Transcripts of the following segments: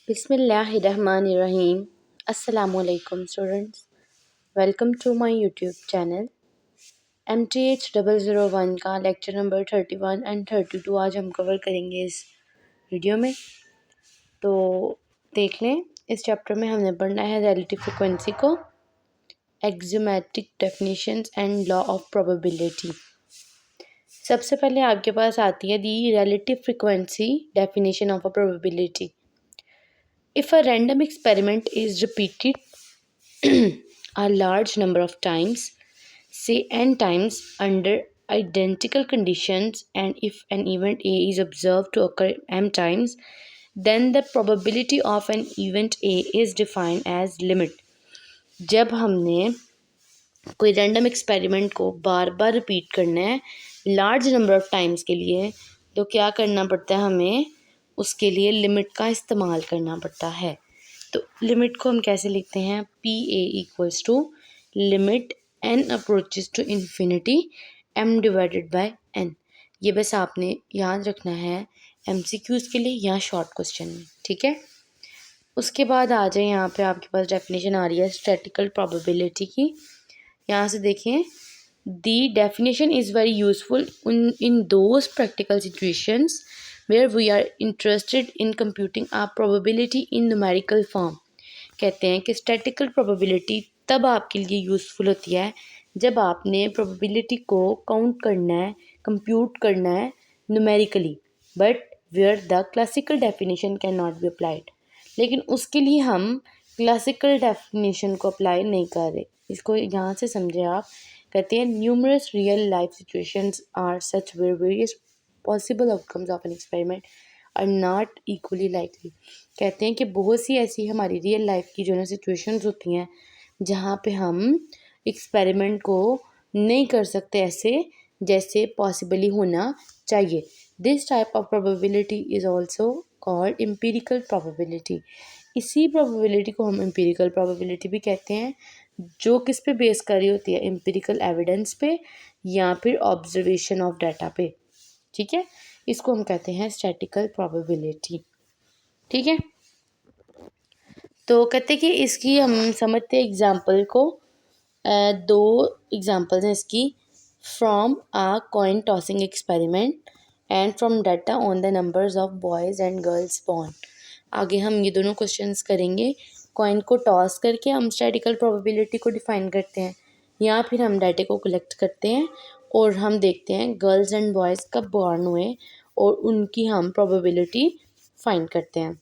Bismillahirrahmanirrahim. Assalamualaikum students. Welcome to my YouTube channel. MTH 001 का lecture number 31 and 32 आज हम cover करेंगे इस वीडियो में। तो देख लें, इस चैप्टर में हमने पढ़ना है रिलेटिव फ्रिक्वेंसी को, axiomatic definitions and law of probability. सबसे पहले आपके पास आती है the relative frequency definition of a probability. If a random experiment is repeated a large number of times, say n times under identical conditions, and if an event A is observed to occur m times, then the probability of an event A is defined as limit. जब हमने कोई random experiment को बार बार repeat करना है large number of times के लिए, तो क्या करना पड़ता है, हमें उसके लिए लिमिट का इस्तेमाल करना पड़ता है। तो लिमिट को हम कैसे लिखते हैं, P A equals to limit n approaches to infinity m divided by n. ये बस आपने याद रखना है एमसीक्यूज़ के लिए या शॉर्ट क्वेश्चन में, ठीक है। उसके बाद आ जाए, यहाँ पे आपके पास डेफिनेशन आ रही है स्टैटिकल प्रोबेबिलिटी की। यहाँ से देखें, दी definition is very useful in those practical situations where we are interested in computing a probability in numerical form। कहते हैं कि स्टैटिकल प्रोबेबिलिटी तब आपके लिए यूज़फुल होती है जब आपने प्रोबेबिलिटी को काउंट करना है, कंप्यूट करना है numerically, but where the classical definition can not be applied. लेकिन उसके लिए हम क्लासिकल डेफिनेशन को अप्लाई नहीं कर रहे। इसको यहाँ से समझे आप। कहते हैं numerous real life situations are such where various possible outcomes of an experiment are not equally likely. कहते हैं कि बहुत सी ऐसी हमारी रियल लाइफ की जो है सिचुएशंस होती हैं जहाँ पे हम एक्सपेरिमेंट को नहीं कर सकते ऐसे जैसे पॉसिबली होना चाहिए। This type of probability is also called empirical probability. इसी प्रोबेबिलिटी को हम एम्पिरिकल प्रोबेबिलिटी भी कहते हैं, जो किस पे बेस कर रही होती है, एम्पिरिकल एविडेंस पे या फिर ऑब्जर्वेशन ऑफ डाटा पे, ठीक है। इसको हम कहते हैं स्टैटिकल प्रोबेबिलिटी, ठीक है। तो कहते हैं कि इसकी हम समझते हैं एग्जांपल को। दो एग्जांपल्स हैं इसकी, from a coin tossing experiment and from data on the numbers of boys and girls born. आगे हम ये दोनों क्वेश्चंस करेंगे। कॉइन को टॉस करके हम स्टैटिकल प्रोबेबिलिटी को डिफाइन करते हैं, या फिर हम डाटा को कलेक्ट करते हैं और हम देखते हैं गर्ल्स एंड बॉयज़ कब बॉर्न हुए और उनकी हम प्रोबेबिलिटी फाइंड करते हैं।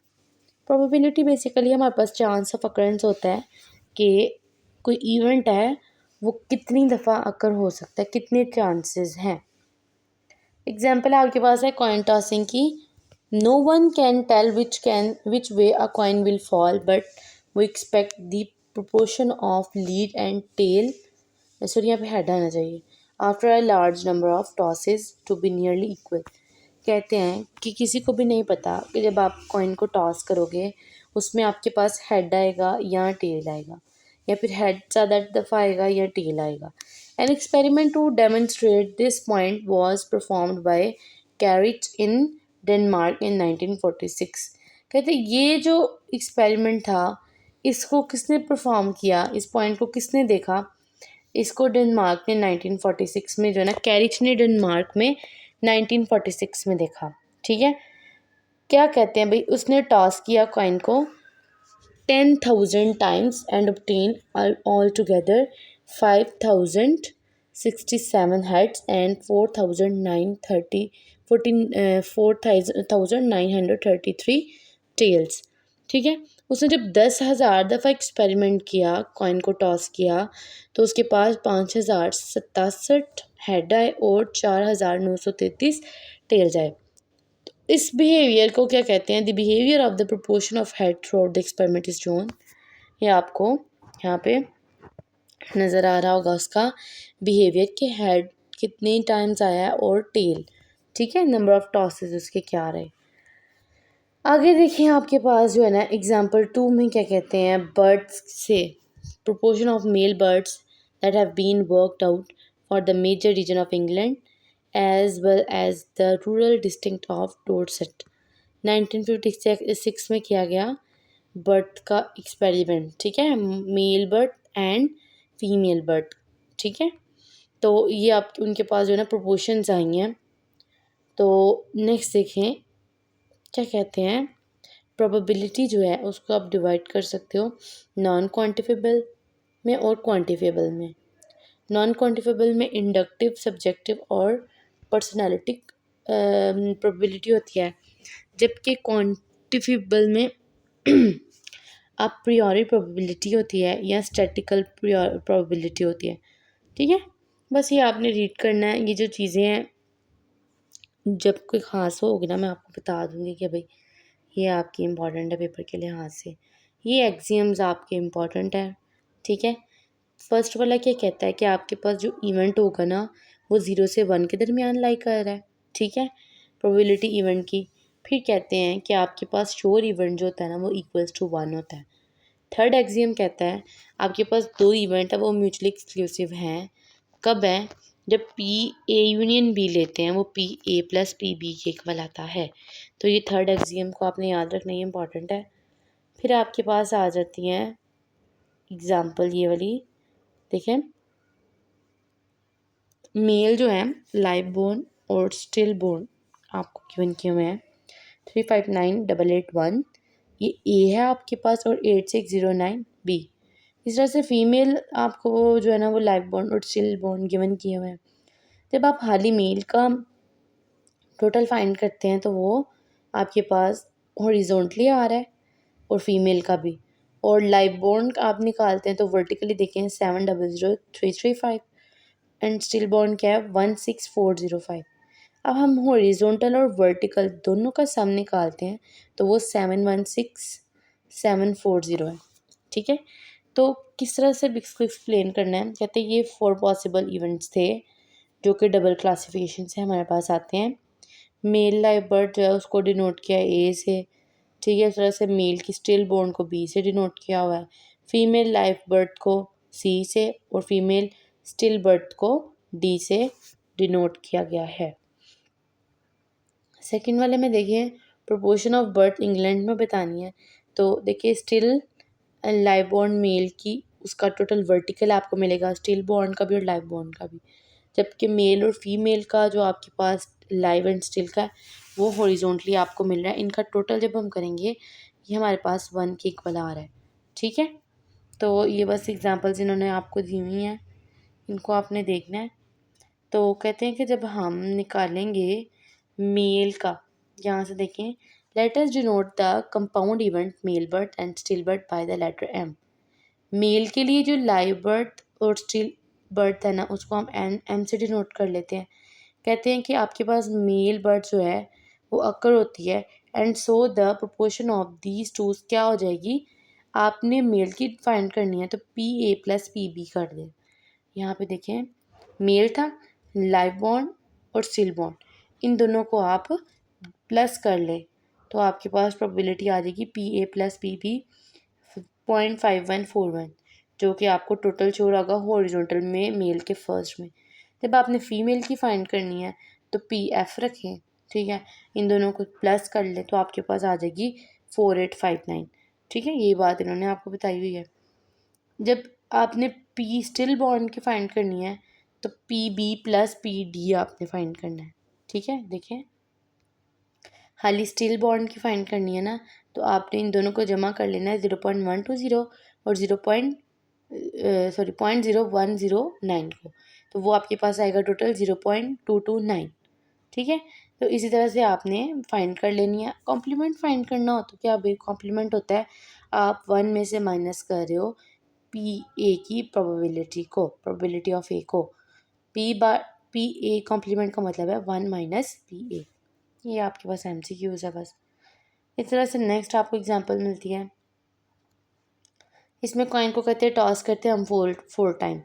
प्रोबेबिलिटी बेसिकली हमारे पास चांस ऑफ अकरेंस होता है कि कोई इवेंट है वो कितनी दफ़ा अकर हो सकता है, कितने चांसेस हैं। एग्जाम्पल आपके पास है कॉइन टॉसिंग की। No one can tell which way a coin will fall, but we expect the proportion of lead and tail, sorry यहाँ पे हेड आना चाहिए, after a large number of tosses to be nearly equal. कहते हैं कि किसी को भी नहीं पता कि जब आप कॉइन को टॉस करोगे उसमें आपके पास हेड आएगा या टेल आएगा, या फिर हेड ज़्यादा दफ़ा आएगा या टेल आएगा। An experiment to demonstrate this point was performed by Kerrich in Denmark in 1946। कहते हैं ये जो एक्सपेरिमेंट था इसको किसने परफॉर्म किया, इस पॉइंट को किसने देखा, इसको डेनमार्क ने 1946 में जो है ना, कैरिट ने डेनमार्क में 1946 में देखा, ठीक है। क्या कहते हैं भाई, उसने टॉस किया कॉइन को 10,000 times and obtain all together 5,067 heads and 4,933 tails, ठीक है। उसने जब 10,000 दफ़ा एक्सपेरिमेंट किया, कॉइन को टॉस किया, तो उसके पास 5,067 हेड आए और 4,933 टेल्स आए। तो इस बिहेवियर को क्या कहते हैं, the behaviour of the proportion of head through out the experiment is shown. ये आपको यहाँ पे नज़र आ रहा होगा उसका बिहेवियर कि हेड कितने टाइम्स आया और टेल, ठीक है, नंबर ऑफ टॉसेस उसके क्या रहे। आगे देखिए आपके पास जो है ना एग्जाम्पल 2 में क्या कहते हैं, बर्ड्स से proportion of male birds that have been worked out for the major region of England as well as the rural district of Dorset। 1956 में किया गया बर्थ का एक्सपेरिमेंट, ठीक है, male birth and female birth, ठीक है। तो ये आप उनके पास जो है ना प्रोपोर्शंस आई हैं। तो नेक्स्ट देखें क्या कहते हैं, प्रोबेबिलिटी जो है उसको आप डिवाइड कर सकते हो नॉन क्वांटिफेबल में और क्वांटिफेबल में। नॉन क्वांटिफेबल में इंडक्टिव, सब्जेक्टिव और पर्सनालिटी प्रोबेबिलिटी होती है, जबकि क्वांटिफेबल में आप प्रियोरी प्रोबेबिलिटी होती है या स्टैटिकल प्रोबेबिलिटी होती है, ठीक है। बस ये आपने रीड करना है। ये जो चीज़ें हैं जब कोई ख़ास होगी ना मैं आपको बता दूँगी कि भाई ये आपकी इम्पॉर्टेंट है पेपर के लिहाज से। ये एक्सियम्स आपके इम्पॉर्टेंट है, ठीक है। फर्स्ट वाला क्या कहता है कि आपके पास जो इवेंट होगा ना वो 0 से 1 के दरमियान लाई कर रहा है, ठीक है, प्रोबेबिलिटी इवेंट की। फिर कहते हैं कि आपके पास श्योर इवेंट जो होता है ना वो इक्वल्स टू 1 होता है। थर्ड एक्सियम कहता है आपके पास 2 इवेंट है वो म्यूचुअली एक्सक्लूसिव हैं। कब है? जब पी ए यूनियन बी लेते हैं वो P A plus P B के इक्वल आता है। तो ये थर्ड एक्सियम को आपने याद रखना, ये इंपॉर्टेंट है। फिर आपके पास आ जाती हैं एग्जाम्पल ये वाली, देखें, मेल जो है लाइव बोर्न और स्टिल बोर्न आपको गिवन किए हुए हैं 359881, ये ए है आपके पास, और 8609 बी। इस तरह से फीमेल आपको जो है ना वो लाइव बोर्न और स्टिल बोर्न गिवन किए हुए हैं। जब आप हाली मेल का टोटल फाइंड करते हैं तो वो आपके पास हॉरिजॉन्टली आ रहा है और फीमेल का भी, और लाइव बोर्न आप निकालते हैं तो वर्टिकली देखें 700335 एंड स्टिल बॉन्ड क्या है 16405। अब हम हॉरिजॉन्टल और वर्टिकल दोनों का सम निकालते हैं तो वो 716740 है, ठीक है। तो किस तरह से इसको एक्सप्लेन करना है, कहते हैं ये 4 पॉसिबल इवेंट्स थे जो कि डबल क्लासिफिकेशन से हमारे पास आते हैं। मेल लाइव बर्थ जो है उसको डिनोट किया है ए से, ठीक है। इस तरह से मेल की स्टिल बोर्न को बी से डिनोट किया हुआ है, फीमेल लाइव बर्थ को सी से और फीमेल स्टिल बर्थ को डी से डिनोट किया गया है। सेकंड वाले में देखिए प्रोपोर्शन ऑफ बर्थ इंग्लैंड में बतानी है। तो देखिए स्टिल लाइव बॉर्न मेल की उसका टोटल वर्टिकल आपको मिलेगा, स्टिल बॉर्न का भी और लाइव बॉर्न का भी, जबकि मेल और फीमेल का जो आपके पास लाइव एंड स्टिल का वो हॉरिजॉन्टली आपको मिल रहा है। इनका टोटल जब हम करेंगे ये हमारे पास 1 के इक्वल आ रहा है, ठीक है। तो ये बस एग्जांपल्स इन्होंने आपको दी हुई हैं, इनको आपने देखना है। तो कहते हैं कि जब हम निकालेंगे मेल का, यहाँ से देखें, let us denote the compound event male birth and still birth by the letter M. Male के लिए जो लाइव बर्थ और स्टिल बर्थ है ना उसको हम एम से डिनोट कर लेते हैं। कहते हैं कि आपके पास मेल बर्थ जो है वो अकर होती है and so the proportion of these twos क्या हो जाएगी, आपने मेल की फाइंड करनी है तो P A plus P B कर दे। यहाँ पे देखें मेल था, लाइव बॉन्ड और स्टिल बॉन्ड, इन दोनों को आप प्लस कर ले तो आपके पास प्रोबेबिलिटी आ जाएगी P A plus P B 0.5141, जो कि आपको टोटल शो होगा हॉरिजॉन्टल में मेल के फर्स्ट में। जब आपने फीमेल की फाइंड करनी है तो पी एफ रखें, ठीक है, इन दोनों को प्लस कर ले तो आपके पास आ जाएगी 4859, ठीक है। ये बात इन्होंने आपको बताई हुई है। जब आपने पी स्टिल बॉन्ड की फाइंड करनी है तो P B plus P D आपने फाइंड करना है, ठीक है। देखें खाली स्टिल बॉन्ड की फाइंड करनी है ना तो आपने इन दोनों को जमा कर लेना है 0.120 और 0.0109 को, तो वो आपके पास आएगा टोटल 0.229, ठीक है। तो इसी तरह से आपने फाइंड कर लेनी है। कॉम्प्लीमेंट फाइंड करना हो तो क्या भाई कॉम्प्लीमेंट होता है आप 1 में से माइनस कर रहे हो पी ए की प्रोबेबिलिटी को, प्रोबेबिलिटी ऑफ ए को, पी ए कॉम्प्लीमेंट का मतलब है 1 माइनस पी ए। ये आपके पास MCQs है बस। इस तरह से नेक्स्ट आपको एग्जांपल मिलती है, इसमें कॉइन को कहते हैं टॉस करते हैं हम फोर टाइम।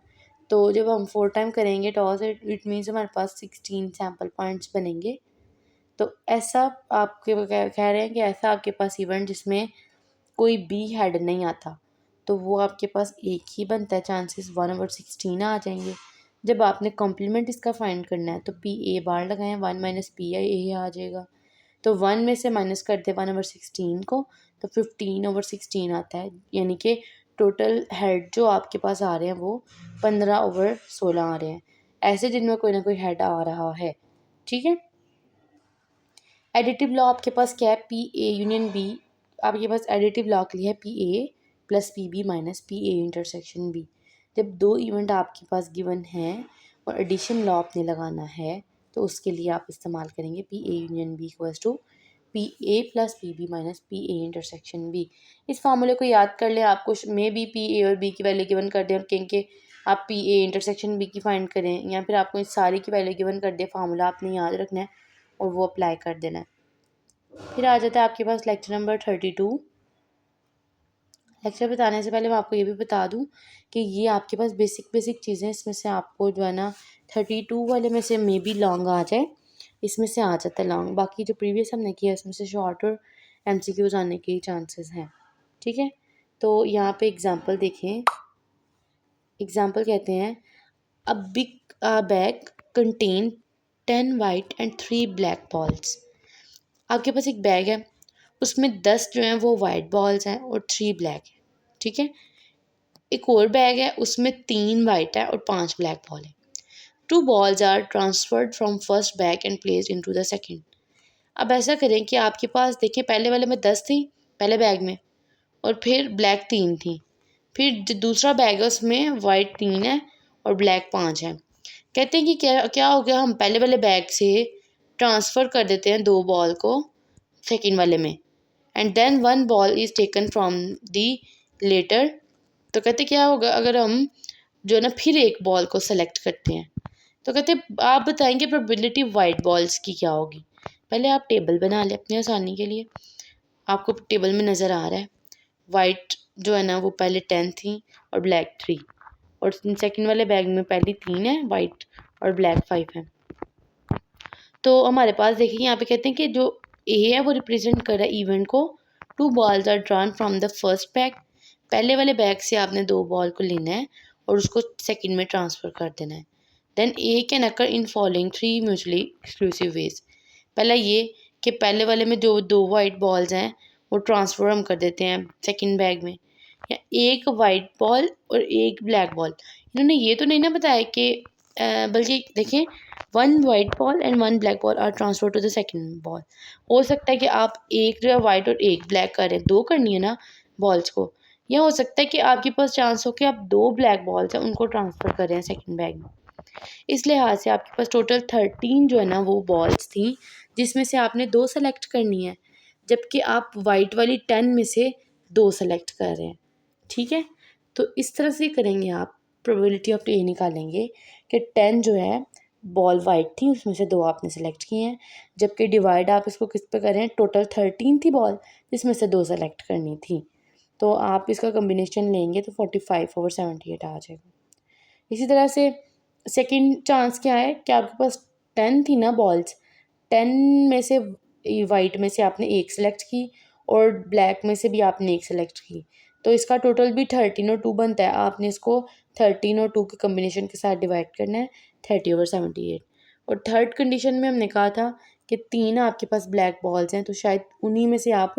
तो जब हम 4 टाइम करेंगे टॉस इट मीन्स हमारे पास 16 सैम्पल पॉइंट्स बनेंगे। तो ऐसा आपके कह रहे हैं कि ऐसा आपके पास इवेंट जिसमें कोई बी हेड नहीं आता तो वो आपके पास एक ही बनता है, चांसेस 1/16 आ जाएंगे। जब आपने कॉम्प्लीमेंट इसका फाइंड करना है तो पी ए बार लगाएं 1 माइनस पी आई ए आ जाएगा, तो 1 में से माइनस कर दे 1/16 को, तो 15/16 आता है, यानी कि टोटल हेड जो आपके पास आ रहे हैं वो 15/16 आ रहे हैं। ऐसे जिनमें कोई ना कोई हेड आ रहा है, ठीक है। एडिटिव लॉ आपके पास क्या है, पी ए यूनियन बी। आपके पास एडिटिव लॉ के लिए है P A plus P B minus P A intersection B. जब दो इवेंट आपके पास गिवन हैं और एडिशन लॉ आपने लगाना है तो उसके लिए आप इस्तेमाल करेंगे P A union B equals to P A plus P B minus P A intersection B. इस फार्मूले को याद कर लें। आपको मे बी पी ए और बी की वैल्यू गिवन कर दें और कहें कि आप पी ए इंटरसेक्शन बी की फाइंड करें, या फिर आपको इस सारी की वैल्यू गिवन कर दे, फार्मूला आपने याद रखना है और वो अप्लाई कर देना है। फिर आ जाता है आपके पास लेक्चर नंबर 32। लेक्चर बताने से पहले मैं आपको ये भी बता दूं कि ये आपके पास बेसिक चीज़ें, इसमें से आपको जो है ना 32 वाले में से मे बी लॉन्ग आ जाए, इसमें से आ जाता है लॉन्ग। बाकी जो प्रीवियस हमने किया उसमें से शॉर्ट और MCQs आने के चांसेस हैं, ठीक है। तो यहाँ पे एग्जांपल देखें। एग्जांपल कहते हैं a big bag contain 10 white and 3 black balls. आपके पास एक बैग है, उसमें 10 जो हैं वो वाइट बॉल्स हैं और 3 ब्लैक है, ठीक है। एक और बैग है, उसमें 3 वाइट है और 5 ब्लैक बॉल है। 2 balls are transferred from first bag and placed into the second. अब ऐसा करें कि आपके पास देखिए पहले वाले में 10 थी पहले बैग में, और फिर ब्लैक 3 थी। फिर जो दूसरा बैग है उसमें वाइट 3 है और ब्लैक 5 है। कहते हैं कि क्या क्या हो गया, हम पहले वाले बैग से ट्रांसफ़र कर देते हैं 2 बॉल को सेकंड वाले में, and then 1 ball is taken from the letter. तो कहते क्या होगा अगर हम जो है ना फिर एक बॉल को सेलेक्ट करते हैं, तो कहते आप बताएंगे प्रोबेबिलिटी वाइट बॉल्स की क्या होगी। पहले आप टेबल बना लें अपनी आसानी के लिए। आपको टेबल में नज़र आ रहा है वाइट जो है ना वो पहले 10 थी और ब्लैक 3, और सेकंड वाले बैग में पहली 3 है वाइट और ब्लैक 5 है। तो हमारे पास देखिए यहाँ पे कहते हैं कि जो ए है वो रिप्रेजेंट कर रहा है इवेंट को। 2 balls are drawn from the first bag. पहले वाले बैग से आपने 2 बॉल को लेना है और उसको सेकंड में ट्रांसफ़र कर देना है। Then A can occur in following 3 mutually exclusive ways. पहला ये कि पहले वाले में जो 2 वाइट बॉल्स हैं वो ट्रांसफ़र हम कर देते हैं सेकंड बैग में, या एक वाइट बॉल और एक ब्लैक बॉल। इन्होंने ये तो नहीं ना बताया कि बल्कि देखें 1 white ball and 1 black ball are transfer to the second ball. हो सकता है कि आप एक जो है वाइट और एक ब्लैक करें, 2 करनी है ना बॉल्स को, या हो सकता है कि आपके पास चांस हो कि आप 2 ब्लैक बॉल्स हैं उनको ट्रांसफ़र करें सेकंड बैग में। इस लिहाज से आपके पास टोटल 13 जो है ना वो बॉल्स थी, जिसमें से आपने 2 सेलेक्ट करनी है, जबकि आप वाइट वाली 10 में से 2 सेलेक्ट कर रहे हैं, ठीक है। तो इस तरह से करेंगे आप, प्रोबेबिलिटी ऑफ ये निकालेंगे कि 10 जो है बॉल वाइट थी उसमें से 2 आपने सेलेक्ट किए हैं, जबकि डिवाइड आप इसको किस पे करें, टोटल 13 थी बॉल जिसमें से 2 सेलेक्ट करनी थी। तो आप इसका कम्बिनेशन लेंगे तो 45/78 आ जाएगा। इसी तरह से सेकंड चांस क्या है कि आपके पास 10 थी ना बॉल्स, 10 में से वाइट में से आपने एक सेलेक्ट की और ब्लैक में से भी आपने एक सेलेक्ट की, तो इसका टोटल भी 13 और 2 बनता है। आपने इसको 13 और 2 के कम्बिनेशन के साथ डिवाइड करना है 30/78। और थर्ड कंडीशन में हमने कहा था कि 3 आपके पास ब्लैक बॉल्स हैं, तो शायद उन्हीं में से आप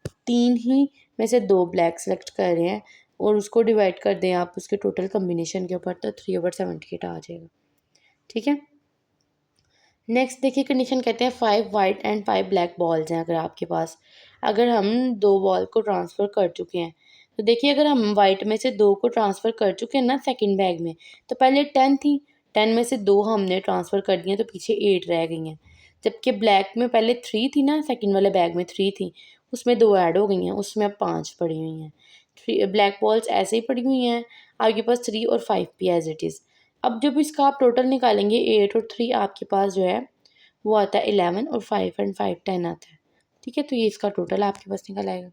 3 ही में से 2 ब्लैक सेलेक्ट कर रहे हैं और उसको डिवाइड कर दें आप उसके टोटल कम्बिनेशन के ऊपर, तो 3/78 आ जाएगा, ठीक है। नेक्स्ट देखिए कंडीशन कहते हैं 5 वाइट एंड 5 ब्लैक बॉल्स हैं अगर आपके पास, अगर हम 2 बॉल को ट्रांसफ़र कर चुके हैं। तो देखिए अगर हम वाइट में से 2 को ट्रांसफ़र कर चुके हैं ना सेकंड बैग में, तो पहले 10 थी, 10 में से 2 हमने ट्रांसफ़र कर दिए तो पीछे 8 रह गई हैं। जबकि ब्लैक में पहले 3 थी ना, सेकंड वाले बैग में 3 थी, उसमें 2 ऐड हो गई हैं, उसमें अब 5 पड़ी हुई हैं। 3 ब्लैक बॉल्स ऐसे ही पड़ी हुई हैं, आपके पास 3 और 5 भी एज़ इट इज़। अब जब इसका आप टोटल निकालेंगे 8 और 3 आपके पास जो है वो आता है 11, और 5 एंड 5 10 आता है, ठीक है। तो ये इसका टोटल आपके पास निकल आएगा।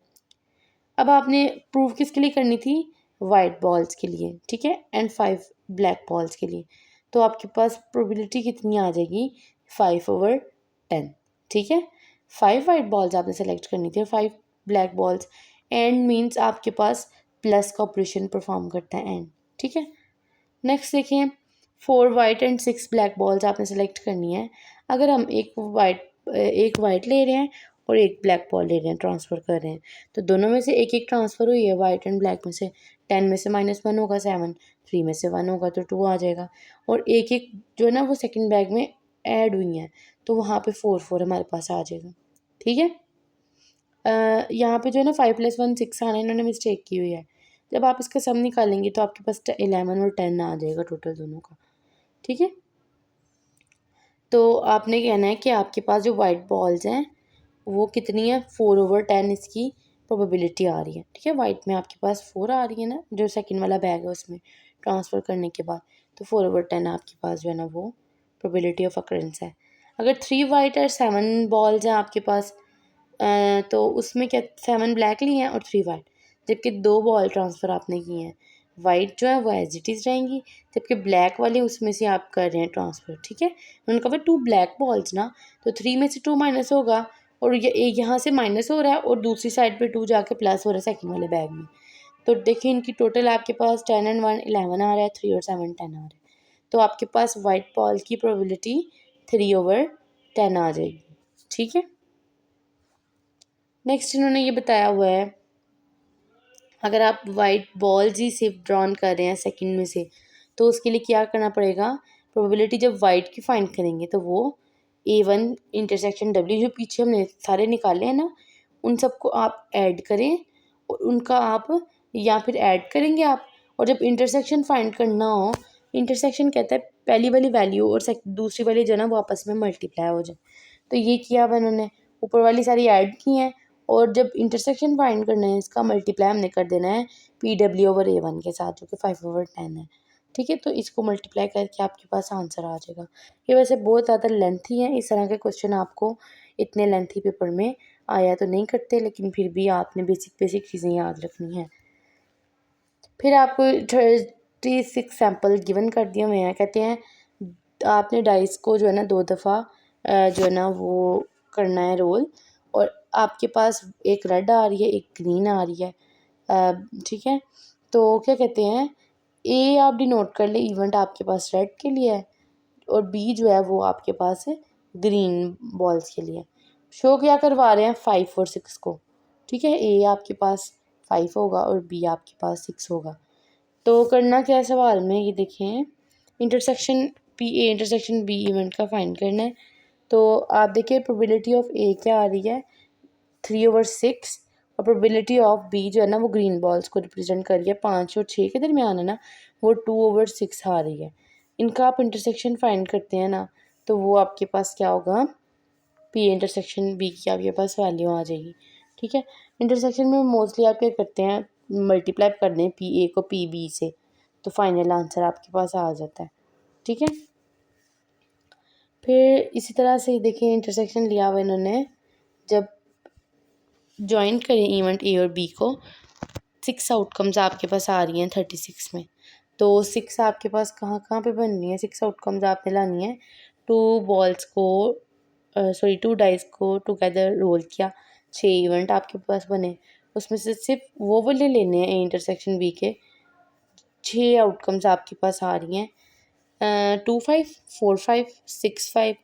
अब आपने प्रूव किसके लिए करनी थी, वाइट बॉल्स के लिए, ठीक है, एंड 5 ब्लैक बॉल्स के लिए। तो आपके पास प्रोबेबिलिटी कितनी आ जाएगी, 5/10, ठीक है। 5 वाइट बॉल्स आपने सेलेक्ट करनी थी और 5 ब्लैक बॉल्स। एंड मीन्स आपके पास प्लस का ऑपरेशन परफॉर्म करता है एंड, ठीक है। नेक्स्ट देखें 4 वाइट एंड 6 ब्लैक बॉल्स आपने सेलेक्ट करनी है। अगर हम एक वाइट एक वाइट ले रहे हैं और एक ब्लैक बॉल ले रहे हैं, ट्रांसफ़र कर रहे हैं। तो दोनों में से एक एक ट्रांसफ़र हुई है, वाइट एंड ब्लैक में से। 10 में से -1 होगा 7, 3 में से 1 होगा तो 2 आ जाएगा। और एक एक जो है ना वो सेकंड बैग में ऐड हुई हैं, तो वहाँ पे 4 हमारे पास आ जाएगा। ठीक है। यहाँ पे जो है ना 5 + 1 6 आना है, इन्होंने मिस्टेक की हुई है। जब आप इसका सम निकालेंगे तो आपके पास 11 और 10 आ जाएगा टोटल दोनों का। ठीक है। तो आपने कहना है कि आपके पास जो वाइट बॉल्स हैं वो कितनी है, 4/10 इसकी प्रोबेबिलिटी आ रही है। ठीक है, वाइट में आपके पास 4 आ रही है ना, जो सेकंड वाला बैग है उसमें ट्रांसफ़र करने के बाद, तो 4/10 आपके पास जो है ना वो प्रोबेबिलिटी ऑफ अकरेंस है। अगर 3 वाइट और 7 बॉल्स हैं आपके पास, तो उसमें क्या 7 ब्लैक लिए हैं और 3 वाइट, जबकि 2 बॉल ट्रांसफ़र आपने किए हैं। वाइट जो है वो एज इट इज़ रहेंगी, जबकि ब्लैक वाली उसमें से आप कर रहे हैं ट्रांसफ़र। ठीक है, उन्होंने कहा 2 ब्लैक बॉल्स ना, तो 3 में से 2 माइनस होगा और ये यहाँ से माइनस हो रहा है और दूसरी साइड पे 2 जाके प्लस हो रहा है सेकंड वाले बैग में। तो देखिए इनकी टोटल आपके पास 10 एंड 1 11 आ रहा है, 3 और 7 10 आ रहा है। तो आपके पास वाइट बॉल की प्रोबेबिलिटी 3/10 आ जाएगी। ठीक है। नेक्स्ट इन्होंने ये बताया हुआ है, अगर आप वाइट बॉल्स ही सिर्फ ड्रॉन कर रहे हैं सेकंड में से, तो उसके लिए क्या करना पड़ेगा, प्रोबेबिलिटी जब वाइट की फाइंड करेंगे तो वो A1 इंटरसेक्शन W, जो पीछे हमने सारे निकाले हैं ना, उन सबको आप ऐड करें और उनका आप, या फिर ऐड करेंगे आप, और जब इंटरसेक्शन फाइंड करना हो, इंटरसेक्शन कहता है पहली वाली वैल्यू और दूसरी वाली जो है ना वो आपस में मल्टीप्लाई हो जाए। तो ये किया अब इन्होंने, ऊपर वाली सारी ऐड की हैं और जब इंटरसेक्शन फाइंड करना है इसका मल्टीप्लाई हमने कर देना है PW/A1 के साथ, जो कि 5/10 है। ठीक है, तो इसको मल्टीप्लाई करके आपके पास आंसर आ जाएगा। ये वैसे बहुत ज़्यादा लेंथी है, इस तरह के क्वेश्चन आपको इतने लेंथी पेपर में आया तो नहीं करते, लेकिन फिर भी आपने बेसिक बेसिक चीज़ें याद रखनी है। फिर आपको 36 सैंपल गिवन कर दिए हुए हैं। कहते हैं आपने डाइस को जो है ना 2 दफ़ा जो है ना वो करना है रोल, और आपके पास एक रेड आ रही है, एक ग्रीन आ रही है। ठीक है, तो क्या कहते हैं, ए आप डिनोट कर ले, इवेंट आपके पास रेड के लिए है, और बी जो है वो आपके पास है ग्रीन बॉल्स के लिए। शो क्या करवा रहे हैं, 5 और 6 को। ठीक है, ए आपके पास 5 होगा और बी आपके पास 6 होगा। तो करना क्या है सवाल में, ये देखें, intersection PA intersection B event का फाइंड करना है। तो आप देखिए प्रोबेबिलिटी ऑफ ए क्या आ रही है, 3/6, और प्रोबेबिलिटी ऑफ बी जो है ना वो ग्रीन बॉल्स को रिप्रेजेंट कर रही है, 5 और 6 के दरमियान है ना, वो 2/6 आ रही है। इनका आप इंटरसेक्शन फाइंड करते हैं ना, तो वो आपके पास क्या होगा, PA इंटरसेक्शन बी की आपके पास वैल्यू आ जाएगी। ठीक है, इंटरसेक्शन में मोस्टली आप क्या करते हैं, मल्टीप्लाई कर दें PA को PB से, तो फाइनल आंसर आपके पास आ जाता है। ठीक है, फिर इसी तरह से देखिए इंटरसेक्शन लिया हुआ इन्होंने, जब ज्वाइन करें इवेंट A और B को, 6 आउटकम्स आपके पास आ रही हैं 36 में। तो 6 आपके पास कहाँ कहाँ पे बन रही है, 6 आउटकम्स आपने लानी है। 2 बॉल्स को सॉरी 2 डाइस को टुगेदर रोल किया, 6 इवेंट आपके पास बने, उसमें से सिर्फ वो वाले लेने हैं A इंटरसेक्शन B के। 6 आउटकम्स आपके पास आ रही हैं, 2 5 4 5 6 5,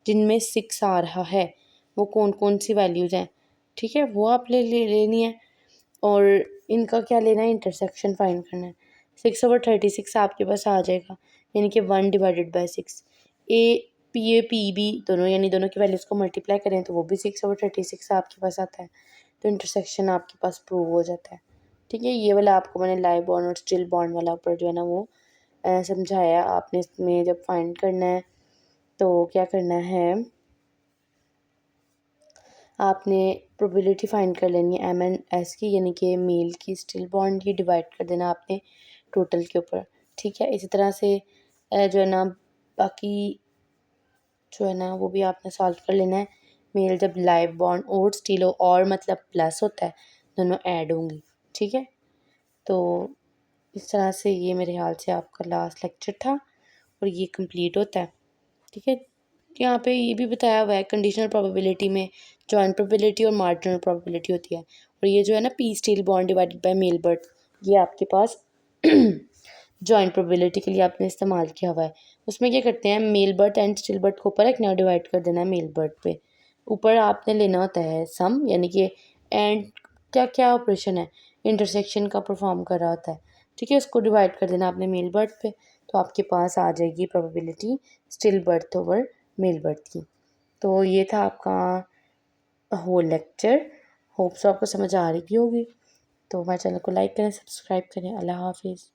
जिनमें 6 आ रहा है, वो कौन कौन सी वैल्यूज़ हैं। ठीक है, वो आप लेनी है, और इनका क्या लेना है, इंटरसेक्शन फाइंड करना है। 6/36 आपके पास आ जाएगा, यानी कि 1/6। PB दोनों, यानी दोनों की वैल्यूज़ को मल्टीप्लाई करें तो वो भी 6/36 आपके पास आता है। तो इंटरसेक्शन आपके पास प्रूव हो जाता है। ठीक है, ये वाला आपको मैंने लाइव बॉन्ड और स्टिल बॉन्ड वाला ऊपर जो है ना वो समझाया। आपने इसमें जब फाइंड करना है तो क्या करना है, आपने प्रोबेबिलिटी फाइंड कर लेनी है MNS की, यानी कि मेल की स्टिल बॉन्ड की, डिवाइड कर देना आपने टोटल के ऊपर। ठीक है, इसी तरह से जो है ना बाकी जो है ना वो भी आपने सॉल्व कर लेना है। मेल जब लाइव बॉन्ड और स्टिल हो, और मतलब प्लस होता है, दोनों ऐड होंगी। ठीक है, तो इस तरह से ये मेरे ख्याल से आपका लास्ट लेक्चर था और ये कंप्लीट होता है। ठीक है, यहाँ पे ये भी बताया हुआ है कंडीशनल प्रोबेबिलिटी में जॉइंट प्रोबेबिलिटी और मार्जिनल प्रोबेबिलिटी होती है, और ये जो है ना P still bond divided by male birth, ये आपके पास जॉइंट प्रोबेबिलिटी के लिए आपने इस्तेमाल किया हुआ है। उसमें क्या करते हैं, male birth and still birth को ऊपर रखना और डिवाइड कर देना है मेल बर्थ पे। ऊपर आपने लेना होता है सम, यानी कि एंड क्या क्या ऑपरेशन है इंटरसेक्शन का परफॉर्म कर रहा होता है, ठीक है। उसको डिवाइड कर देना आपने मेल बर्थ पे, तो आपके पास आ जाएगी probability still birth over male birth की। तो ये था आपका होल लेक्चर। होप सो आपको समझ आ रही भी होगी। तो हमारे चैनल को लाइक करें, सब्सक्राइब करें। अल्लाह हाफिज़।